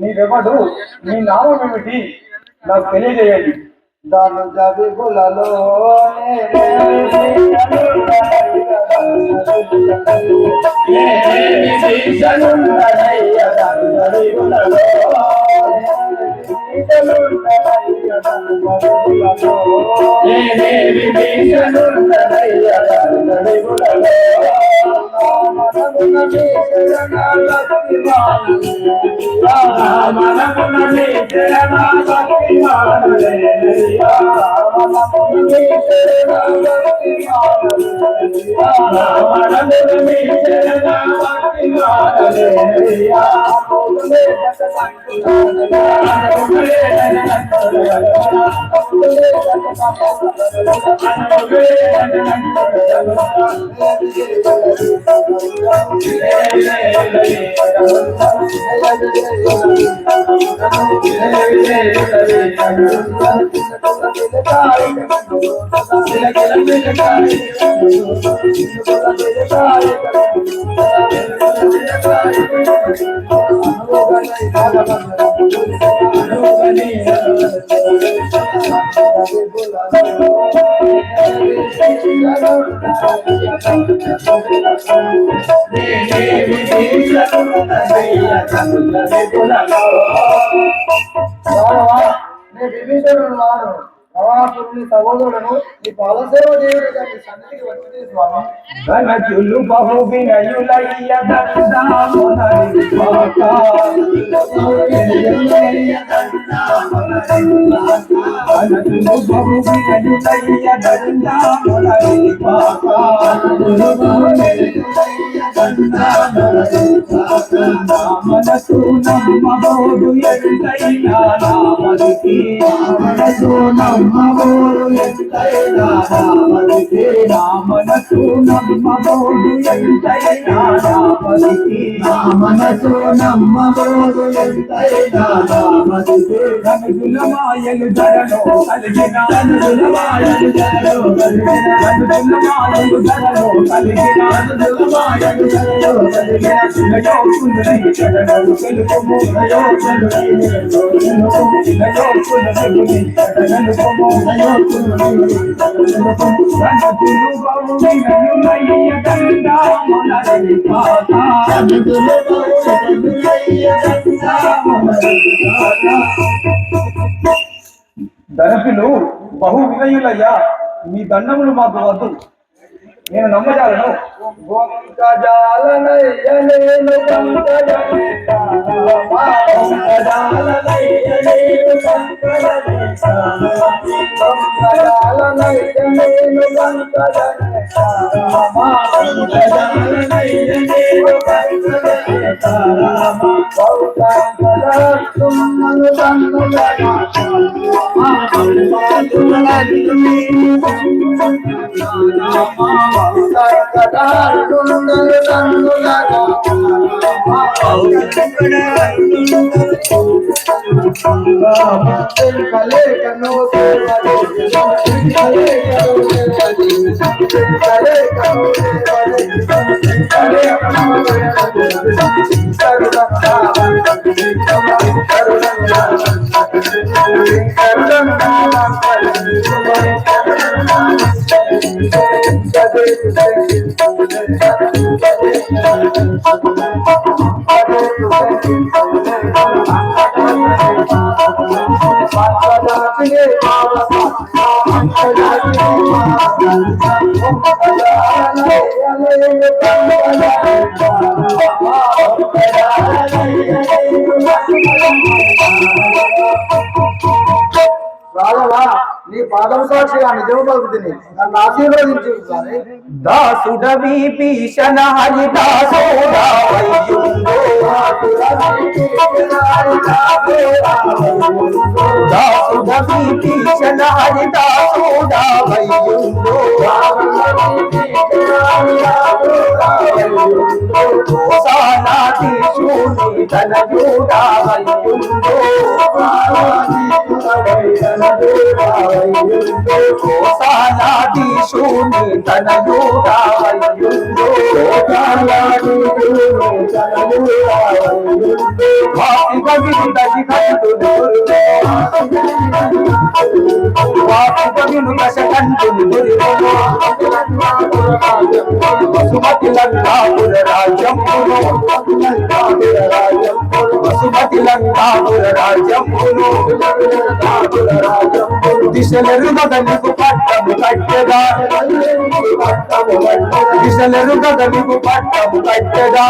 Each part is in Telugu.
నీవెవడు, నీ నామం ఏమిటి నాకు తెలియజేయండి. దాని జబిబులలో సహోదరులను ఈ పాలసేవ దేవుడు దాన్ని సన్నిధికి వచ్చింది స్వామి. ఘనజులు బహు వినయులయ్య దండామునరి పాక ఘనజులు బహు వినయులయ్య దండామునరి పాక మనసు నమ్మబోడు ఎంతైనా నామనికి మనసు నమ్మబోడు ఎంతైనా నామనికి మనసు నమ్మబోడు ఎంతైనా నామనికి మనసు నమ్మబోడు ఎంతైనా నామనికి ధనుల మాయలు ధరలో కలిగిన ధనుల మాయలు ధరలో కలిగిన ధనుల మాయలు ధరలో కలిగిన ధనుల మాయలు ధరలో కలిగిన నయో కుందై చరణలు తెలుపుము నయో కుందై నయో కుందై చరణలు నయో కుందై ధనులు బావు వినయులయ్య దండామునరి పాక ధనులు బావు వినయులయ్య దండామునరి పాక. ధనకులు బహు వినయులయ్యా, మీ దండములు మాకు వద్దు, నేను నమ్మజాలను. రాఘవ నీ పాదం సాక్షిగా నిజము పలుకుతుంది నన్ను ఆశీర్వదించు స్వామి. దాసుడ విభీషణ హరిదాసుడ వయ్యుండో దాసుడ విభీషణ హరిదాసుడ వయ్యుండో సానాధీశుని ధనయుడ వయ్యుండో సానాధీశుని ధనయుడ వయ్యుండో వాసిక వినుదసి కంటును వాసిక వినుదశ కంటును వసుమతి లంకాపుర రాజ్యమును వసుమతి లంకాపుర రాజ్యమును దిశలెరుగద నీకు పట్టము కట్టెగా దిశలెరుగద నీకు పట్టము కట్టెగా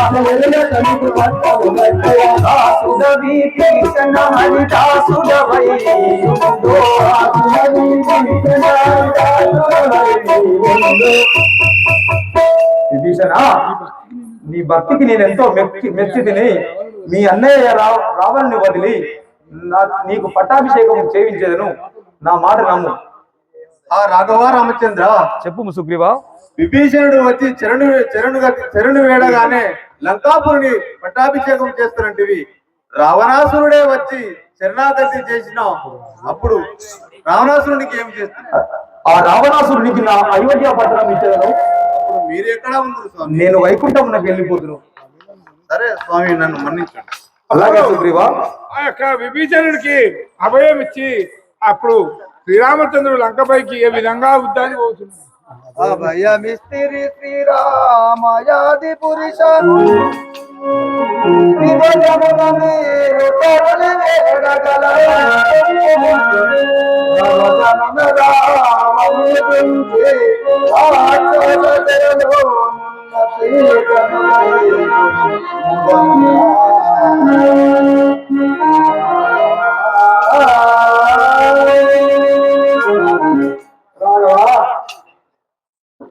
దాసుడ విభీషణ హరిదాసుడ వయ్యుండో విభీషణ నీ భక్తికి నేనెంతో మెచ్చి తిని మీ అన్నయ్య రావణుని వదిలి నీకు పట్టాభిషేకం చేయించేదను నా మాట నమ్ము. ఆ రాఘవ రామచంద్ర చెప్పు సుగ్రీవా. విభీషణుడు వచ్చి చరణు వేడగానే లంకాపురిని పట్టాభిషేకం చేస్తున్నట్టువి రావణాసురుడే వచ్చి శరణాగతి చేసిన అప్పుడు రావణాసురునికి ఏం చేస్తున్నా ఆ రావణాసురునికి నా అయోధ్య పట్టణం ఇచ్చేదను. అప్పుడు మీరు ఎక్కడ ఉంది స్వామి? నేను వైకుంఠమునకు వెళ్ళిపోతును. సరే స్వామి నన్ను మన్నించండి. అలాగే సుగ్రీవా. ఆ యొక్క విభీషణుడికి అభయం ఇచ్చి అప్పుడు శ్రీరామచంద్రుడు లంకపైకి ఏ విధంగా యుద్ధానికి పోతున్నాడు. అభయమిస్తిరి శ్రీరామయాది పురుష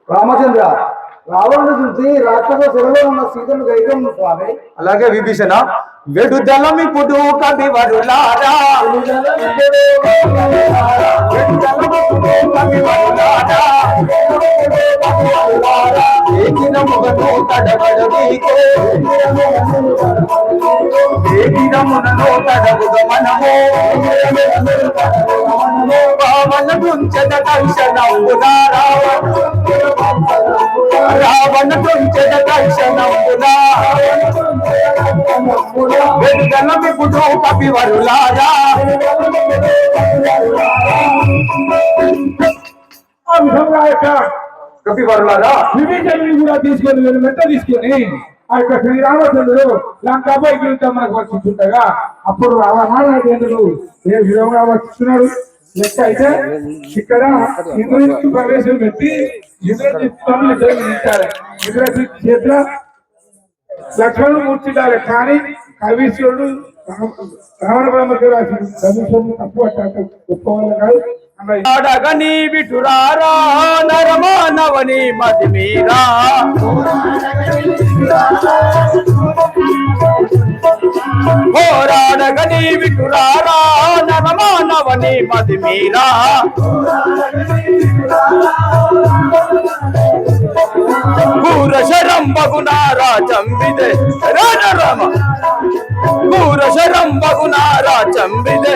రామచంద్ర రావణుడు చూసి రాక్షస శిలలో ఉన్న సీతను గైకం స్వామి. అలాగే విభీషణ వెడుదలమిప్పుడు కవివరులారా ఏకినముగను తడబడవీకో ఏకినమునను తడబుగ మనము పావన గుంచెద దర్శనముగా రావణ గుంచెద దర్శనముగా వెడుదలమిప్పుడు కవివరులారా. ఆ విధంగా యొక్క కవివరులారా విభీషణుని కూడా తీసుకొని వెంట తీసుకొని ఆ యొక్క శ్రీరామచంద్రుడు లంకాపైకి మనకు వచ్చిండగా అప్పుడు రావణాదేవుడు ఏ విధంగా వచ్చిస్తున్నాడు లెక్క అయితే ఇక్కడ ఇంద్రజిత్తు ప్రవేశం పెట్టి ఇంద్రజిత్తు ఇంద్రజిత్ చేత లక్ష్మణుడు కూర్చుంటారు కానీ కవీశ్వరుడు రావణ బ్రహ్మకి రాసిన కవీశ్వరుడు తప్పు అట్ట గొప్పవాళ్ళు కాదు. అడగని విటురారా నరమానవని మది మీరా పోరాడగని విటురారా నరమానవని మది మీరా పూరశరం బగునారా చంబిదే రామ పూరశరం బగునారా చంబిదే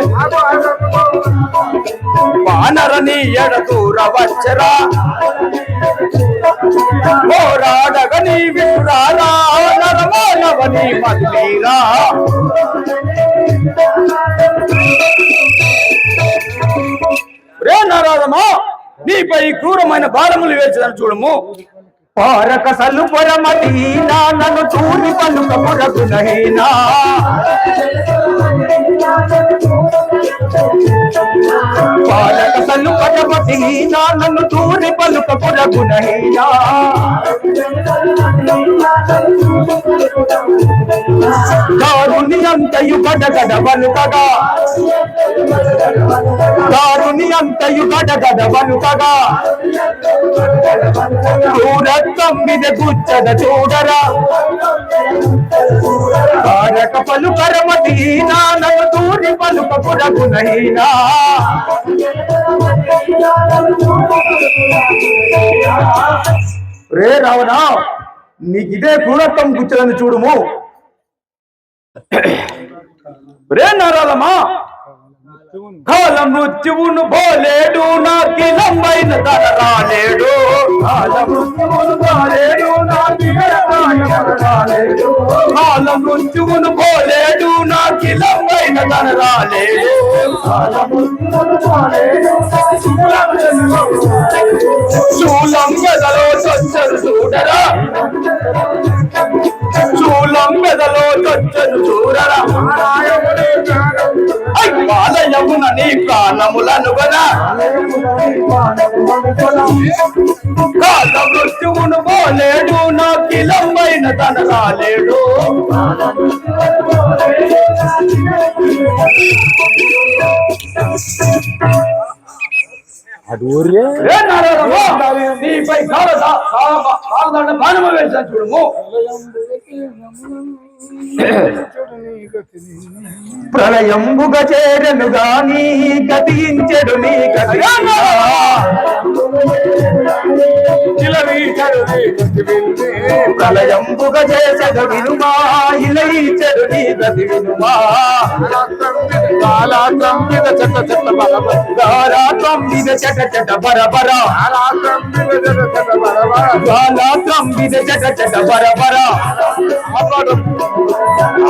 వానరని ఎడతూర వచ్చరా పోరాడగని విటురారా నరమానవని మది మీరా. రే నరమా నీపై క్రూరమైన భారములు వేర్చదని చూడము. పారక సల్లుపరమతి నన్ను తూరి పలుక పురగునహీనా పాలక సల్లుపరమతి నన్ను తూరి పలుక పురగునహీనా దారుని అంతయు గడగడ వనుకగా దారుని అంతయు గడగడ వనుకగా క్రూరత్వం మీద గుచ్చద చూడరా కారక పలుకరమదీనా నన్ను తూరి పలుక పురగునహీనా రే రావణ నీకిదే క్రూరత్వం గుచ్చదని చూడుము రే నారాలమా కాల మృత్యువును పోలేడు నాకిలమైన తన రాలేడు కాల మృత్యువును పోలేడు కాల మృత్యువును పోలేడు నాకిలమైన తన రాలేడు శూలం మెదలో చొచ్చరు చూడరా శూలం మెదలో చొచ్చరు చూడరా బాలయమున నీ ప్రాణములను కాల మృత్యువును పోలేడు నా కిలమైన తన రాలేడు నీపై బాణము వేసాను చూడము ప్రళయంబుగా చేరను గాని గతించెడు నీ గతి ప్రళయంబుగా చేసెడు వినుమా ఇలయిచెడు నీ గతి వినుమా కాలాత్రం మీద చెట్ట చెట్ట కాలాత్రం మీద చెట్ట చెట్ట బరబర కాలాత్రం మీద చెట్ట చెట్ట బరబర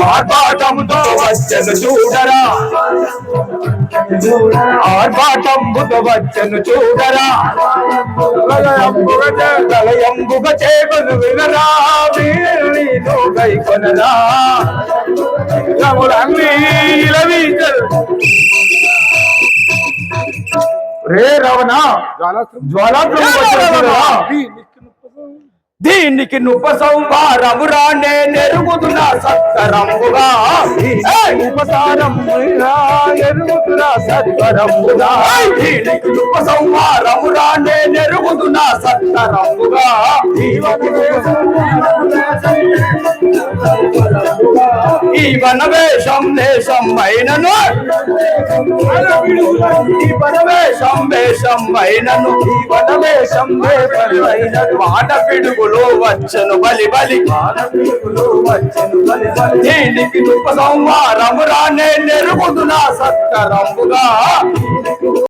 ఆర్భాటముతో వచ్చను చూడరా ఆర్భాటంబుతో వచ్చను చూడరా ప్రళయంబుగ చేకొను వినరా వీరునిను గైకొనరా రే రావణ జ్వాలాత్రం దీనికి నుప సంవారము రానే నెరుగుతున్నా సత్కరంబుగా ఉపసారముగా ఎరుగుతున్నా సత్కరంబుగా దీనికి నుప సంవారము రానే నెరుగుతున్నా సత్కరంబుగా ఈ వనవేషం దేశం అయినను ఈ వనవేషం వేషం అయినను ఈ వనవేషం వేషమైనను మాట పిడుగులు వచ్చను బలి బలి దీనికి ఉప సంవారము రానే నెరుగుతున్నా సత్కరంబుగా